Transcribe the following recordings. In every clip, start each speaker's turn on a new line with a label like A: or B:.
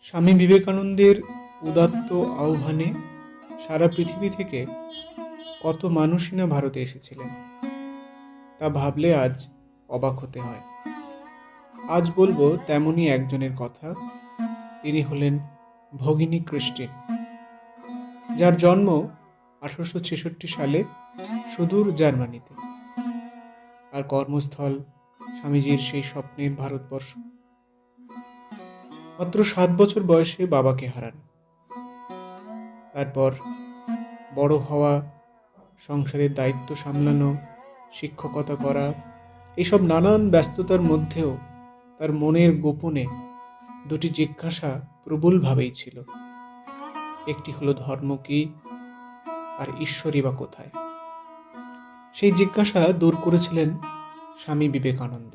A: স্বামী বিবেকানন্দের উদাত্ত আহ্বানে সারা পৃথিবী থেকে কত মানুষই না ভারতে এসেছিলেন, তা ভাবলে আজ অবাক হতে হয়। আজ বলবো তেমনই একজনের কথা। তিনি হলেন ভগিনী ক্রিস্টিন, যার জন্ম 1866 সালে সুদূর জার্মানিতে, আর কর্মস্থল স্বামীজির সেই স্বপ্নের ভারতবর্ষ। মাত্র 7 বছর বয়সে বাবাকে হারান। তারপর বড় হওয়া, সংসারের দায়িত্ব সামলানো, শিক্ষকতা করা, এইসব নানান ব্যস্ততার মধ্যেও তার মনের গোপনে দুটি জিজ্ঞাসা প্রবলভাবেই ছিল। একটি হলো ধর্ম কি, আর ঈশ্বরই বা কোথায়। সেই জিজ্ঞাসা দূর করেছিলেন স্বামী বিবেকানন্দ।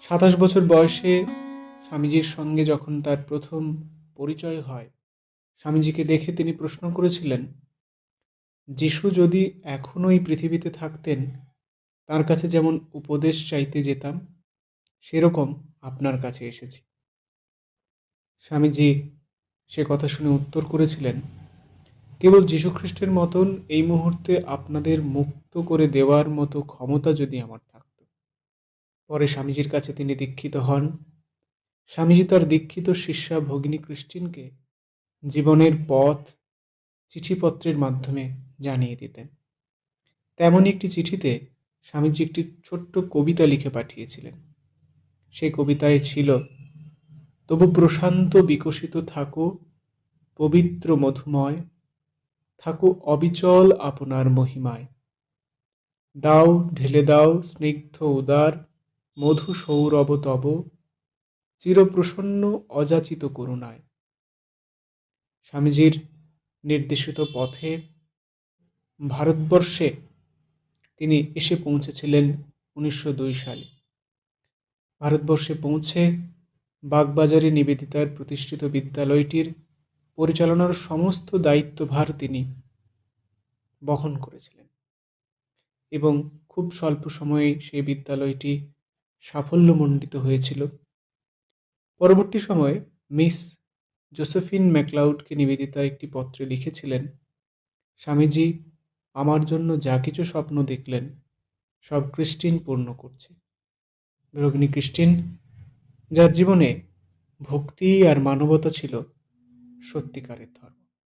A: 27 বছর বয়সে স্বামীজির সঙ্গে যখন তার প্রথম পরিচয় হয়, স্বামীজিকে দেখে তিনি প্রশ্ন করেছিলেন, যিশু যদি এখনো এই পৃথিবীতে থাকতেন, তার কাছে যেমন উপদেশ চাইতে যেতাম, সেরকম আপনার কাছে এসেছি। স্বামীজি সে কথা শুনে উত্তর করেছিলেন, কেবল যীশুখ্রিস্টের মতন এই মুহূর্তে আপনাদের মুক্ত করে দেওয়ার মতো ক্ষমতা যদি আমার থাকত। পরে স্বামীজির কাছে তিনি দীক্ষিত হন। স্বামীজি তার দীক্ষিত শিষ্যা ভগিনী ক্রিস্টিনকে জীবনের পথ চিঠিপত্রের মাধ্যমে জানিয়ে দিতেন। তেমনই একটি চিঠিতে স্বামীজি একটি ছোট্ট কবিতা লিখে পাঠিয়েছিলেন। সেই কবিতায় ছিল, তবু প্রশান্ত বিকশিত থাকো, পবিত্র মধুময় থাকো অবিচল আপনার মহিমায়। দাও ঢেলে দাও স্নিগ্ধ উদার মধু সৌরভ তব, চিরপ্রসন্ন অযাচিত করুণায়। স্বামীজির নির্দেশিত পথে ভারতবর্ষে তিনি এসে পৌঁছেছিলেন 1902 সালে। ভারতবর্ষে পৌঁছে বাগবাজারে নিবেদিতার প্রতিষ্ঠিত বিদ্যালয়টির পরিচালনার সমস্ত দায়িত্বভার তিনি বহন করেছিলেন, এবং খুব স্বল্প সময়ে সেই বিদ্যালয়টি সাফল্যমণ্ডিত হয়েছিল। পরবর্তী সময়ে মিস জোসেফিন ম্যাকলাউডকে নিবেদিতা একটি পত্রে লিখেছিলেন, স্বামীজি আমার জন্য যা কিছু স্বপ্ন দেখলেন সব ক্রিস্টিন পূর্ণ করছে। ভগিনী ক্রিস্টিন, যার জীবনে ভক্তি আর মানবতা ছিল সত্যিকারের ধর্ম।